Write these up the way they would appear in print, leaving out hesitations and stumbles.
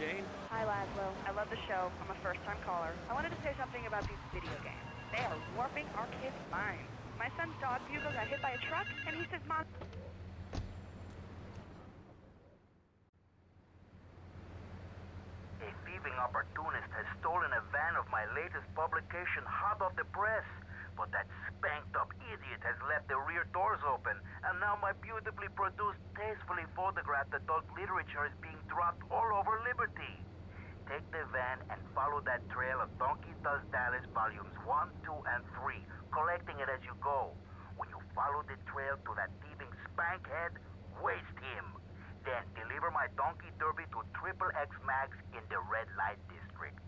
Jane. Hi, Laszlo. I love the show. I'm a first-time caller. I wanted to say something about these video games. They are warping our kids' minds. My son's dog, Bugle, got hit by a truck, and he says, Mom... A thieving opportunist has stolen a van of my latest publication hot off the press. But that spanked-up idiot has left the rear doors open, and now my beautifully produced, tastefully photographed adult literature is being dropped all over Liberty. Take the van and follow that trail of Donkey Does Dallas volumes 1, 2, and 3, collecting it as you go. When you follow the trail to that thieving spankhead, waste him. Then deliver my Donkey Derby to XXX Max in the red light district.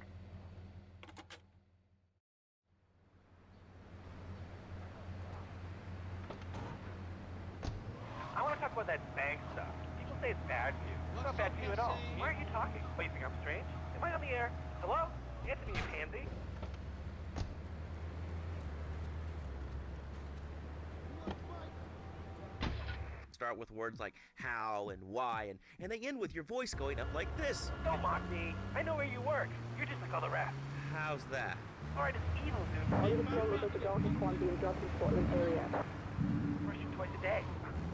I want to talk about that bank stuff. People say it's bad for you. It's not bad for you at all. Why aren't you talking? What, you think I'm strange? Am I on the air? Hello? Answer me, you pansy. Start with words like how and why, and they end with your voice going up like this. Don't mock me. I know where you work. You're just like all the rest. How's that? Alright, it's evil, dude. All you can look at the dog is one being dropped in Portland area. Brushing twice a day.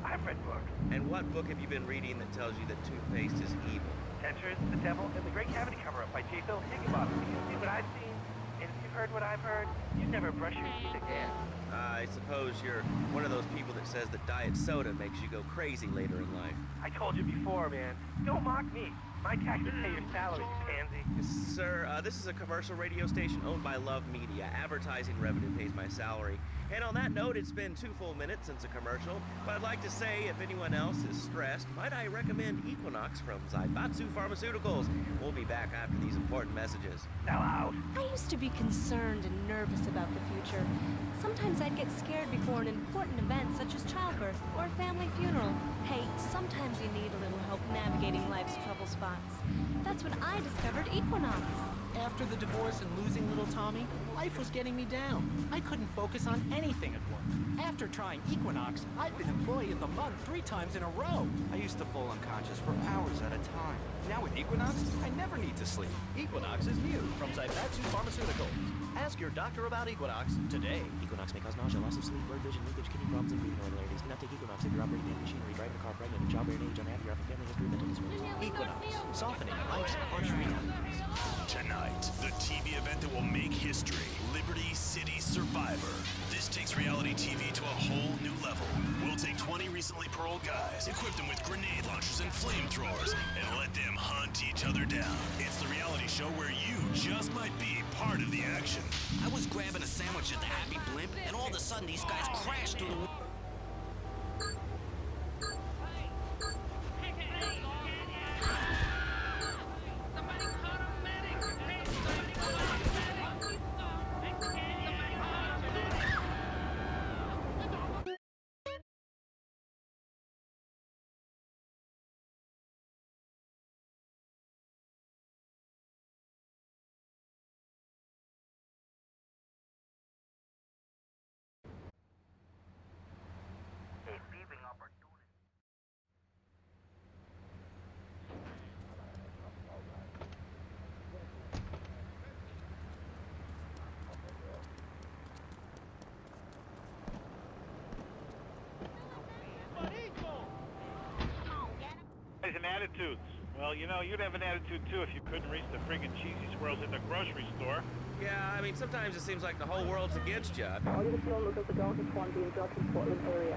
I've read books. And what book have you been reading that tells you that toothpaste is evil? Dentures, The Devil, and the Great Cavity Cover-Up by J. Phil Higginbotham. You've seen what I've seen, and if you've heard what I've heard, you never brush your teeth again. I suppose you're one of those people that says that diet soda makes you go crazy later in life. I told you before, man. Don't mock me. My taxes pay your salary, you pansy. Sir, this is a commercial radio station owned by Love Media. Advertising revenue pays my salary. And on that note, it's been 2 full minutes since a commercial. But I'd like to say, if anyone else is stressed, might I recommend Equinox from Zaibatsu Pharmaceuticals. We'll be back after these important messages. Now out. I used to be concerned and nervous about the future. Sometimes I'd get scared before an important event such as childbirth or a family funeral. Hey, sometimes you need a little help navigating life's trouble spots. That's when I discovered Equinox. After the divorce and losing little Tommy, life was getting me down. I couldn't focus on anything at work. After trying Equinox, I've been Employee of the Month 3 times in a row. I used to fall unconscious for hours at a time. Now with Equinox, I never need to sleep. Equinox is new from Zaibatsu Pharmaceuticals. Ask your doctor about Equinox today. Equinox may cause nausea, loss of sleep, blurred vision, leakage, kidney problems, and breathing irregularities. Do not take Equinox if you're operating heavy machinery, driving a car, pregnant, and childbearing age, unhappy, or have a family history of mental disorders. Equinox, softening life's harsh realities. Tonight, the TV event that will make history, Liberty City Survivor. This takes reality TV to a whole new level. We'll take 20 recently paroled guys, equip them with grenade launchers and flamethrowers, and let them hunt each other down. It's the reality show where you just might be part of the action. I was grabbing a sandwich at the Happy Blimp, and all of a sudden these guys crashed through the... A thieving opportunist. And attitudes. Well, you know, you'd have an attitude too if you couldn't reach the friggin' cheesy swirls in the grocery store. Yeah, I mean, sometimes it seems like the whole world's against you. All you can look at the dog is one being dropped in Portland area.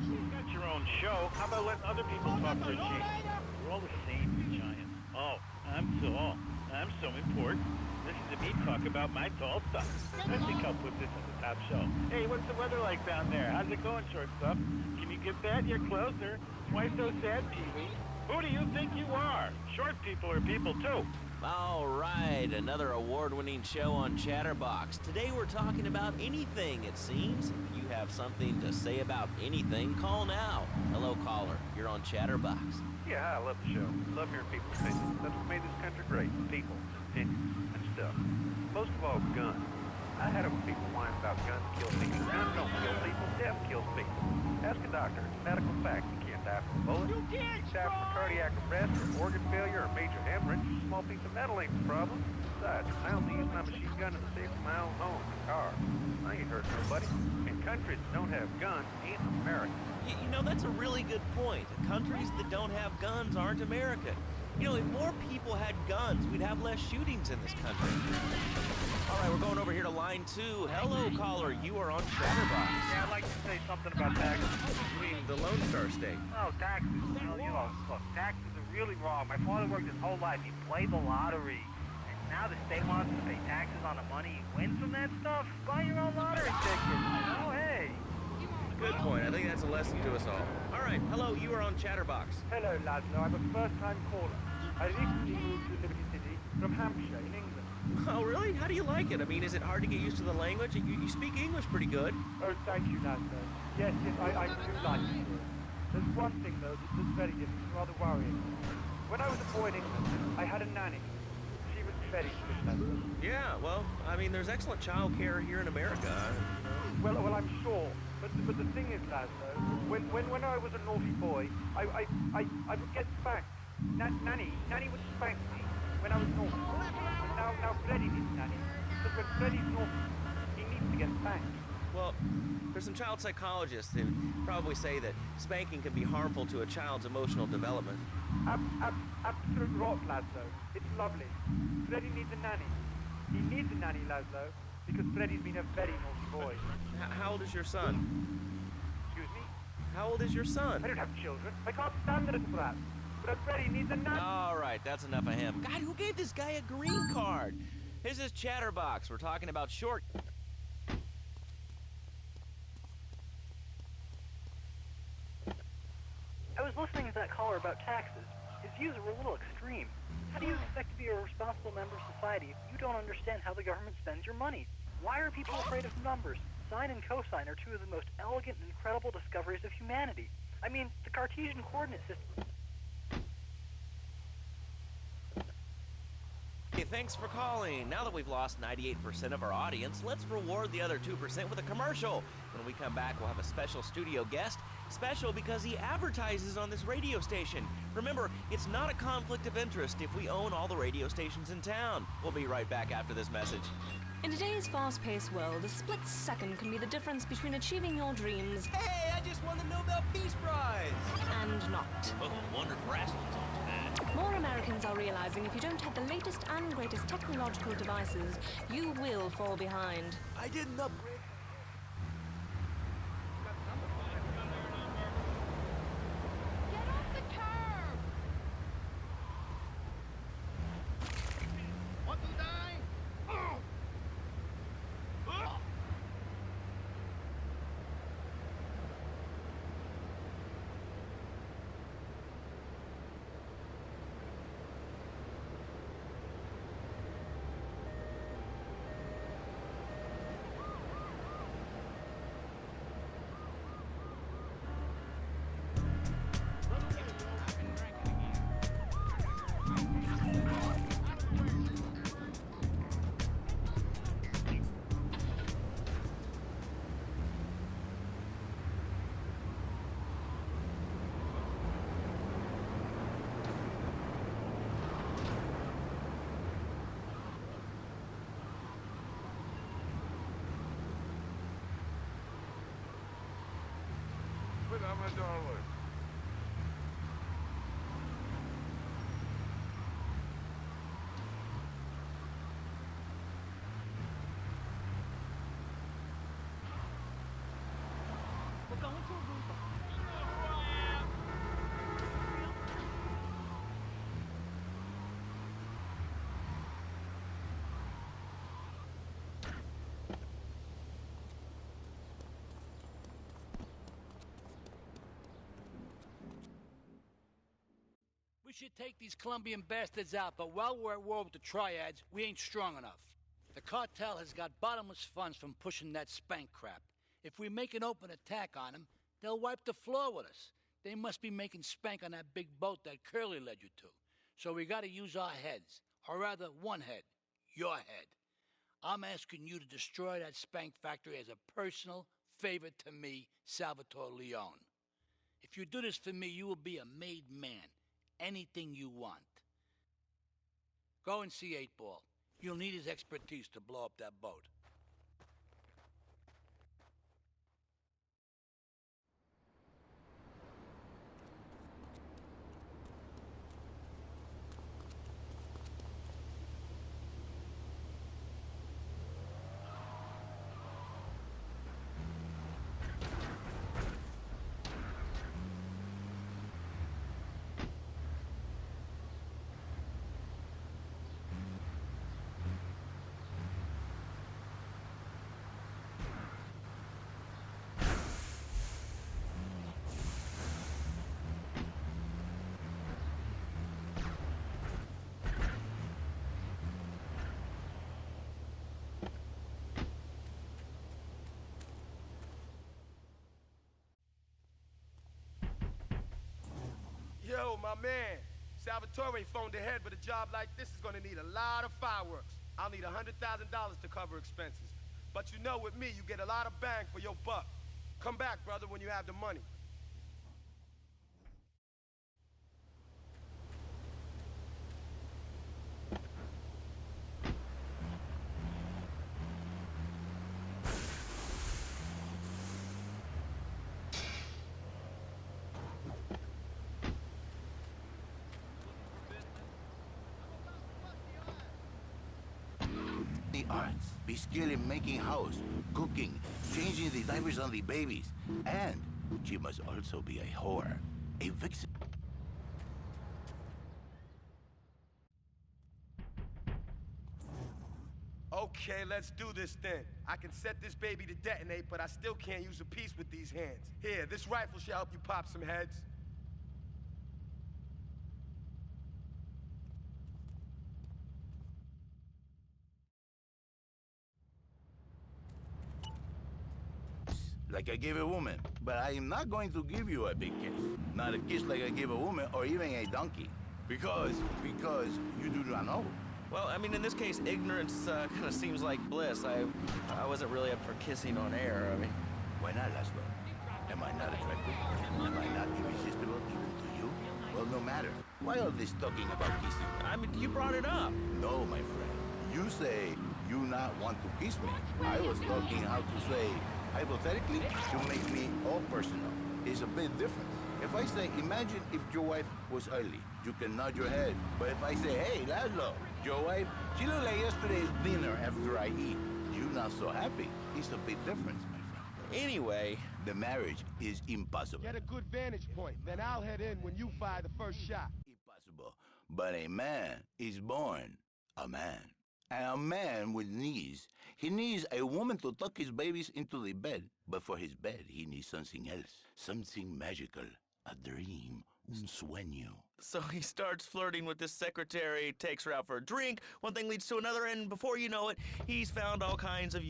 You've got your own show. How about letting other people talk for a change? We're all the same, you giant. Oh, I'm tall. I'm so important. Listen to me talk about my tall stuff. I think I'll put this on the top shelf. Hey, what's the weather like down there? How's it going, shortstop? Can you get that? You're closer. Why so sad, Pee-wee? Who do you think you are? Short people are people, too. All right, another award-winning show on Chatterbox. Today we're talking about anything, it seems. If you have something to say about anything, call now. Hello, caller. You're on Chatterbox. Yeah, I love the show. Love hearing people's opinions. That's what made this country great. People, opinions, and stuff. Most of all, guns. I had it when people whine about guns kill people. Guns don't kill people. Death kills people. Ask a doctor. It's medical fact. You can't die from a bullet. You can't die from cardiac arrest or organ failure or major hemorrhage. A small piece of metal ain't the problem. Besides, I only use my machine gun in the safe of my own home, the car. I ain't hurt nobody. And countries that don't have guns ain't America. You know, that's a really good point. Countries that don't have guns aren't America. You know, if more people had guns, we'd have less shootings in this country. All right, we're going over here to line 2. Hello, caller. You are on Chatterbox. Yeah, I'd like to say something about taxes. You mean the Lone Star State? Oh, taxes. Well, you know, look, taxes are really wrong. My father worked his whole life. He played the lottery. And now the state wants us to pay taxes on the money he wins from that stuff? Buy your own lottery ticket. Oh, hey. Good point. I think that's a lesson to us all. All right, hello. You are on Chatterbox. Hello, Laszlo. I'm a first-time caller. I recently moved to Liberty City from Hampshire in England. Oh, really? How do you like it? I mean, is it hard to get used to the language? You speak English pretty good. Oh, thank you, Laszlo. Yes, I do like it. There's one thing, though, that's very different, rather worrying. When I was a boy in England, I had a nanny. She was very good, Laszlo. Yeah, well, I mean, there's excellent child care here in America. Well, I'm sure. But the thing is, Laszlo, when I was a naughty boy, I would get spanked. Nanny would spank me when I was naughty. And now Freddy needs Nanny. Because when Freddy's naughty, he needs to get spanked. Well, there's some child psychologists who probably say that spanking can be harmful to a child's emotional development. Absolute rot, Laszlo. It's lovely. Freddy needs a nanny. He needs a nanny, Laszlo, because Freddy's been a very naughty boy. How old is your son? Excuse me? How old is your son? I don't have children. I can't stand it for that. But Freddy needs a nanny. All right, that's enough of him. God, who gave this guy a green card? This is Chatterbox. We're talking about short... I was listening to that caller about taxes. His views were a little extreme. How do you expect to be a responsible member of society if you don't understand how the government spends your money? Why are people afraid of numbers? Sine and cosine are two of the most elegant and incredible discoveries of humanity. I mean, the Cartesian coordinate system... Hey, thanks for calling. Now that we've lost 98% of our audience, let's reward the other 2% with a commercial. When we come back, we'll have a special studio guest. Special because he advertises on this radio station. Remember, it's not a conflict of interest if we own all the radio stations in town. We'll be right back after this message. In today's fast-paced world, a split second can be the difference between achieving your dreams... Hey, I just won the Nobel Peace Prize! ...and not. Oh, wonder if wrestling's on tonight. More Americans are realizing if you don't have the latest and greatest technological devices, you will fall behind. I didn't upgrade. My darling. We're going to Aruba. We should take these Colombian bastards out, but while we're at war with the triads, we ain't strong enough. The cartel has got bottomless funds from pushing that spank crap. If we make an open attack on them, they'll wipe the floor with us. They must be making spank on that big boat that Curly led you to. So we gotta use our heads, or rather one head, your head. I'm asking you to destroy that spank factory as a personal favor to me, Salvatore Leone. If you do this for me, you will be a made man. Anything you want. Go and see 8-Ball. You'll need his expertise to blow up that boat. Yo, my man. Salvatore phoned ahead, but a job like this is gonna need a lot of fireworks. I'll need $100,000 to cover expenses. But you know with me, you get a lot of bang for your buck. Come back, brother, when you have the money. The arts, be skilled in making house, cooking, changing the diapers on the babies, and she must also be a whore, a vixen. Okay, let's do this then. I can set this baby to detonate, but I still can't use a piece with these hands. Here, this rifle should help you pop some heads. Like I gave a woman, but I am not going to give you a big kiss. Not a kiss like I gave a woman or even a donkey. Because you do not know. Well, I mean, in this case, ignorance kind of seems like bliss. I wasn't really up for kissing on air. I mean, why not, Laszlo? Am I not attractive? Am I not irresistible even to you? Well, no matter. Why all this talking about kissing? I mean, you brought it up. No, my friend. You say you not want to kiss me. I was talking how to say, hypothetically, to make me all personal. It's a bit different. If I say, imagine if your wife was ugly, you can nod your head. But if I say, hey, Laszlo, your wife, she looked like yesterday's dinner after I eat. You not so happy. It's a big difference, my friend. Anyway, the marriage is impossible. Get a good vantage point, then I'll head in when you fire the first shot. Impossible. But a man is born a man. And a man with needs. He needs a woman to tuck his babies into the bed. But for his bed, he needs something else. Something magical. A dream. Un sueño. So he starts flirting with this secretary, takes her out for a drink, one thing leads to another, and before you know it, he's found all kinds of...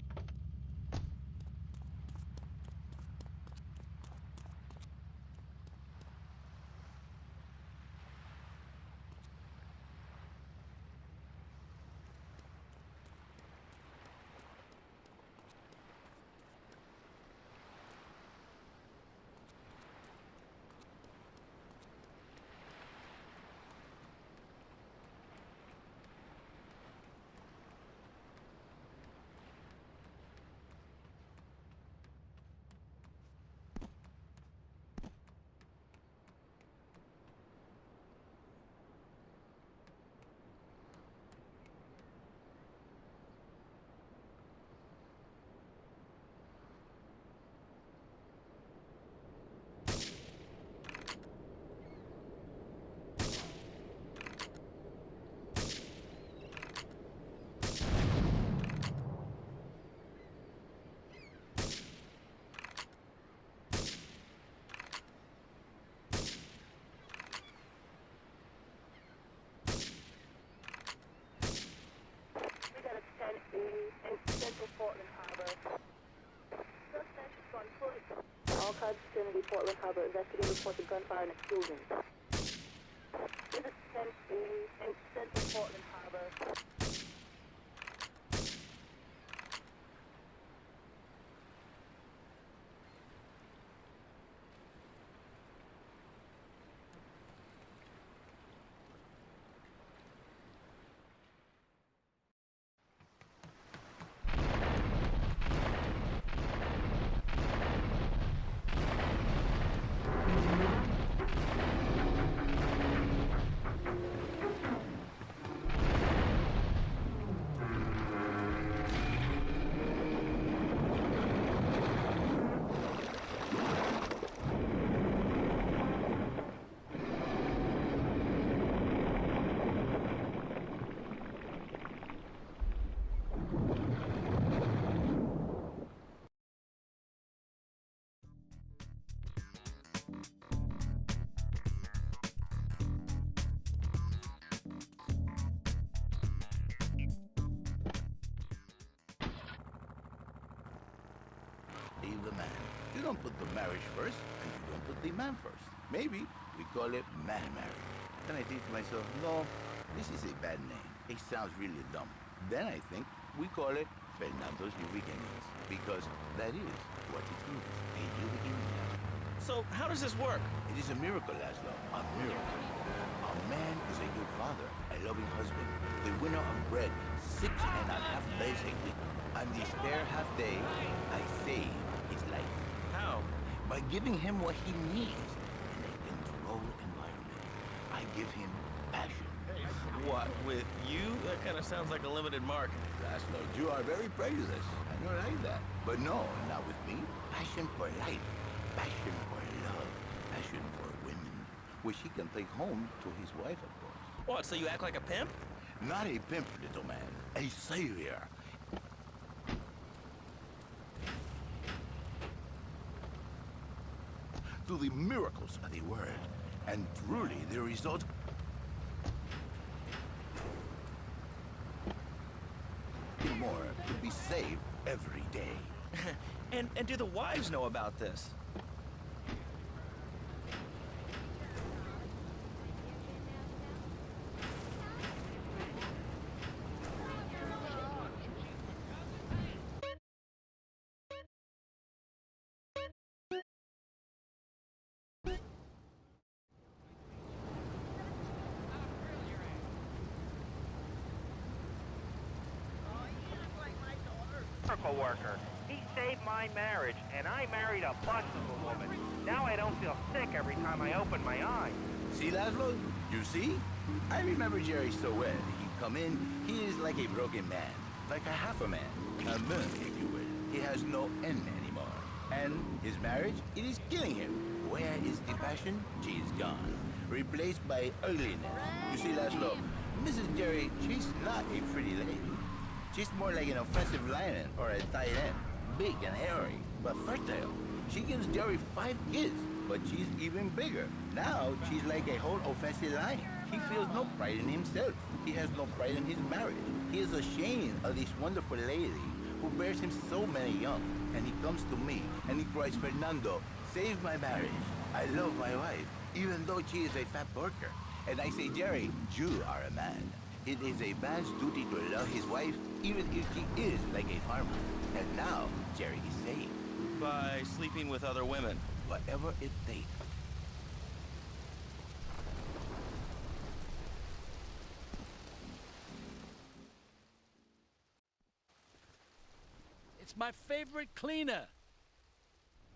Vicinity, Portland Harbor, investigating reports of gunfire and explosions. This is 1080 in Central Portland Harbor. save the man. You don't put the marriage first, and you don't put the man first. Maybe we call it man marriage. Then I think to myself, no, this is a bad name. It sounds really dumb. Then I think we call it Fernando's New Beginnings, because that is what it is, a new beginning. So how does this work? It is a miracle, Laszlo, a miracle. A man is a good father, a loving husband, the winner of bread 6.5 days a week. On the spare half day, I save his life. How? By giving him what he needs in a controlled environment. I give him passion. What, with you? That kind of sounds like a limited market. Laszlo, you are very prejudiced. I don't like that. But no, not with me. Passion for life. Passion for love. Passion for women. Which he can take home to his wife, of course. What, so you act like a pimp? Not a pimp, little man. A savior. To the miracles of the world. And truly, the result... more to be saved every day. And do the wives know about this? Miracle worker. He saved my marriage, and I married a bust of a woman. Now I don't feel sick every time I open my eyes. See, Laszlo? You see? I remember Jerry so well. He come in, he is like a broken man. Like a half a man. A man, if you will. He has no end anymore. And his marriage, it is killing him. Where is the passion? She is gone. Replaced by ugliness. You see, Laszlo, Mrs. Jerry, she's not a pretty lady. She's more like an offensive lion or a tight end. Big and hairy, but fertile. She gives Jerry 5 kids, but she's even bigger. Now, she's like a whole offensive lion. He feels no pride in himself. He has no pride in his marriage. He is ashamed of this wonderful lady who bears him so many young. And he comes to me, and he cries, Fernando, save my marriage. I love my wife, even though she is a fat worker. And I say, Jerry, you are a man. It is a man's duty to love his wife, even if she is like a farmer. And now, Jerry is saved. By sleeping with other women. Whatever it takes. It's my favorite cleaner.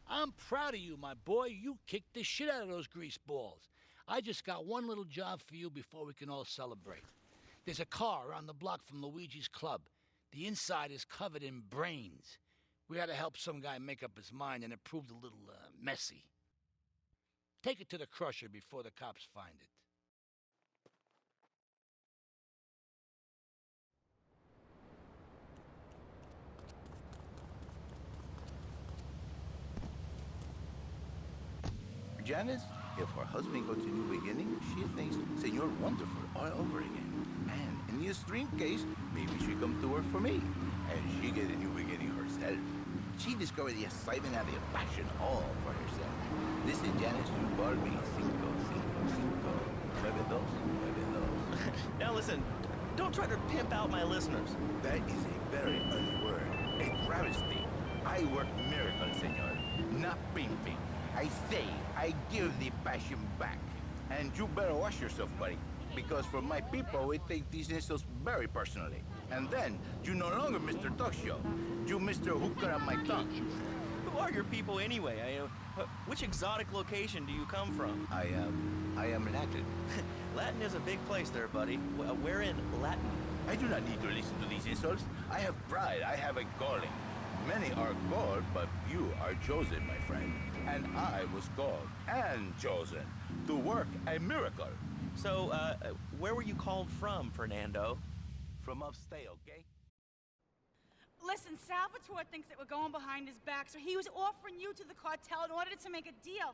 I'm proud of you, my boy. You kicked the shit out of those grease balls. I just got one little job for you before we can all celebrate. There's a car around the block from Luigi's club. The inside is covered in brains. We had to help some guy make up his mind, and it proved a little, messy. Take it to the crusher before the cops find it. Janice, if her husband goes to New Beginning, she thinks Senor Wonderful all over again. And in the extreme case, maybe she comes to work for me. And she get a new beginning herself. She discovered the excitement and the passion all for herself. Listen, Janice, you call me cinco, cinco, cinco. 92, 92. Now listen, don't try to pimp out my listeners. That is a very ugly word. A travesty. I work miracles, senor. Not pimping. I say, I give the passion back. And you better watch yourself, buddy. Because for my people, we take these insults very personally. And then, you no longer Mr. Talk Show. You Mr. Hooker on my tongue. Who are your people anyway? Which exotic location do you come from? I am Latin. Latin is a big place there, buddy. Where in Latin? I do not need to listen to these insults. I have pride. I have a calling. Many are called, but few are chosen, my friend. And I was called and chosen to work a miracle. So, where were you called from, Fernando? From upstate, okay? Listen, Salvatore thinks that we're going behind his back, so he was offering you to the cartel in order to make a deal.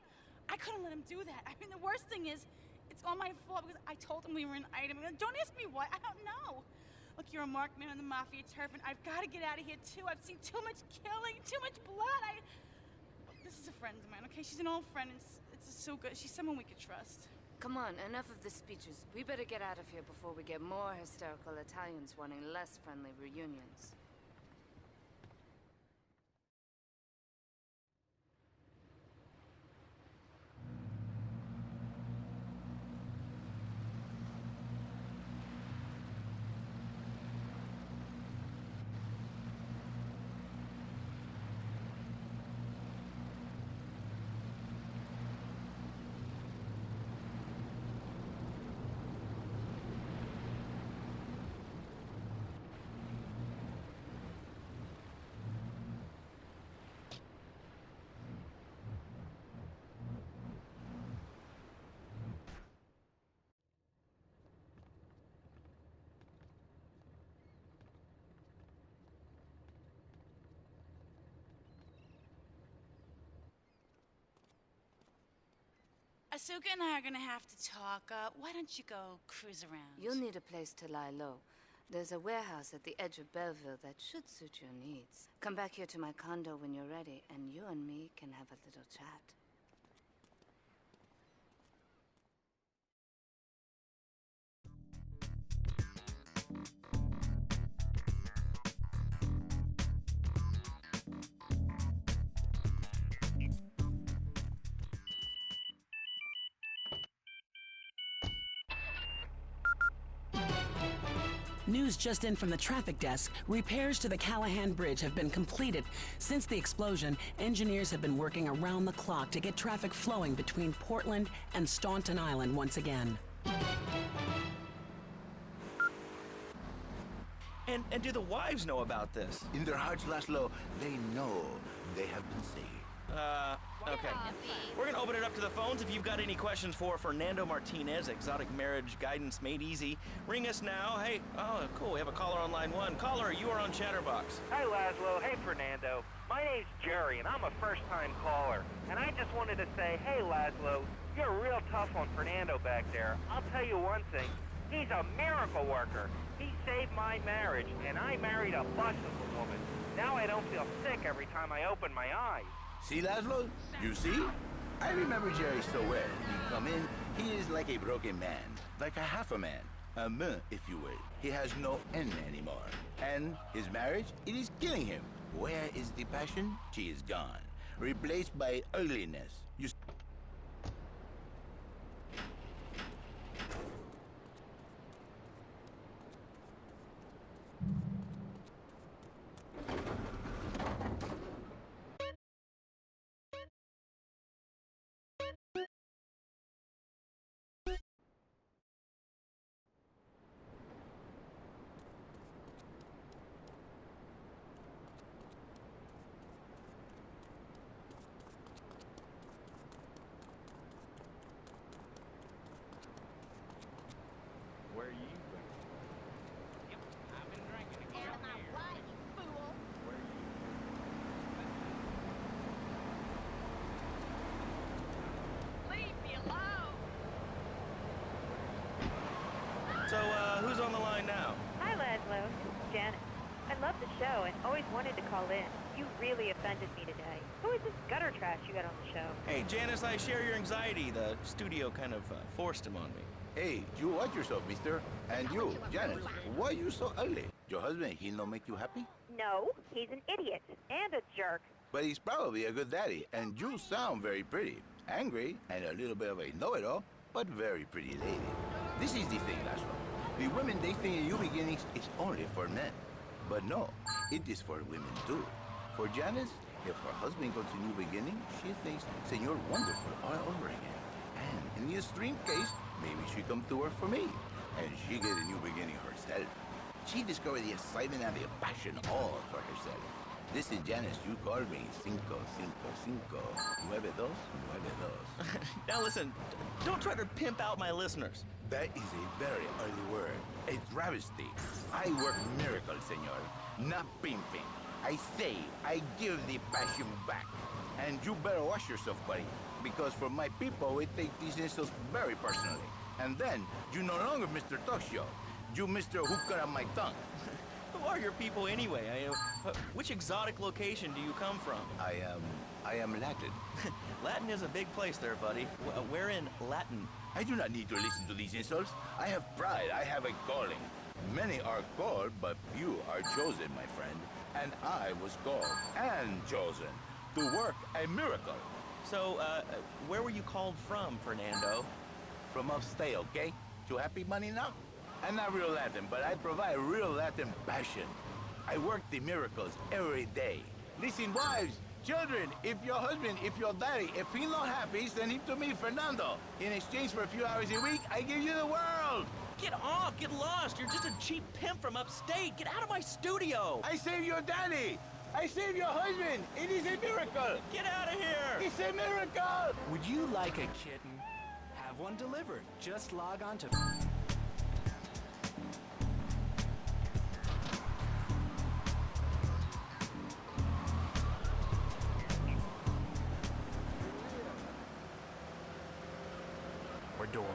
I couldn't let him do that. I mean, the worst thing is, it's all my fault because I told him we were an item. Don't ask me why, I don't know. Look, you're a marked man on the Mafia turf, and I've got to get out of here, too. I've seen too much killing, too much blood. friend of mine, okay? She's an old friend. It's so good. She's someone we could trust. Come on, enough of the speeches. We better get out of here before we get more hysterical Italians wanting less friendly reunions. Asuka and I are gonna have to talk. Why don't you go cruise around? You'll need a place to lie low. There's a warehouse at the edge of Belleville that should suit your needs. Come back here to my condo when you're ready, and you and me can have a little chat. News just in from the traffic desk. Repairs to the Callahan Bridge have been completed. Since the explosion, engineers have been working around the clock to get traffic flowing between Portland and Staunton Island once again. And do the wives know about this? In their hearts, Laszlo, they know they have been saved. Okay. We're gonna open it up to the phones. If you've got any questions for Fernando Martinez, Exotic Marriage Guidance Made Easy, ring us now. Hey, oh, cool, we have a caller on line 1. Caller, you are on Chatterbox. Hi, Laszlo. Hey, Fernando. My name's Jerry, and I'm a first-time caller. And I just wanted to say, hey, Laszlo, you're real tough on Fernando back there. I'll tell you one thing. He's a miracle worker. He saved my marriage, and I married a bustable woman. Now I don't feel sick every time I open my eyes. See, Laszlo? You see? I remember Jerry so well. He come in, he is like a broken man, like a half a man, a man, if you will. He has no end anymore. And his marriage, it is killing him. Where is the passion? She is gone, replaced by ugliness. You Where are you? I've been drinking it. Out of my way, you fool! Where are you? Leave me alone! So, who's on the line now? Hi, Laszlo. Janet. I love the show and always wanted to call in. You really offended me today. Who is this gutter trash you got on the show? Hey, Janice, I share your anxiety. The studio kind of forced him on me. Hey, you watch yourself, mister. And you, Janice, why you so ugly? Your husband, he no make you happy? No, he's an idiot and a jerk. But he's probably a good daddy, and you sound very pretty. Angry, and a little bit of a know-it-all, but very pretty lady. This is the thing, Laszlo. The women, they think new beginnings is only for men. But no, it is for women too. For Janice, if her husband goes to new beginning, she thinks Senor Wonderful all over again. And in the extreme case, maybe she come to work for me, and she get a new beginning herself. She discovered the excitement and the passion all for herself. Listen, Janice, you called me 555 9292. Now listen, don't try to pimp out my listeners. That is a very ugly word. A travesty. I work miracles, senor, not pimping. I save, I give the passion back. And you better watch yourself, buddy, because for my people, we take these insults very personally. And then, you no longer Mr. Talk Show. You Mr. Who Cut Out My Tongue. Who are your people anyway? Which exotic location do you come from? I am I am Latin. Latin is a big place there, buddy. Where in Latin? I do not need to listen to these insults. I have pride. I have a calling. Many are called, but few are chosen, my friend. And I was called and chosen to work a miracle. So, where were you called from, Fernando? From upstate, okay? To happy money now? I'm not real Latin, but I provide real Latin passion. I work the miracles every day. Listen, wives, children, if your husband, if your daddy, if he not happy, send him to me, Fernando. In exchange for a few hours a week, I give you the world. Get off! Get lost! You're just a cheap pimp from upstate! Get out of my studio! I save your daddy! I save your husband! It is a miracle! Get out of here! It's a miracle! Would you like a kitten? Have one delivered. Just log on to... or door.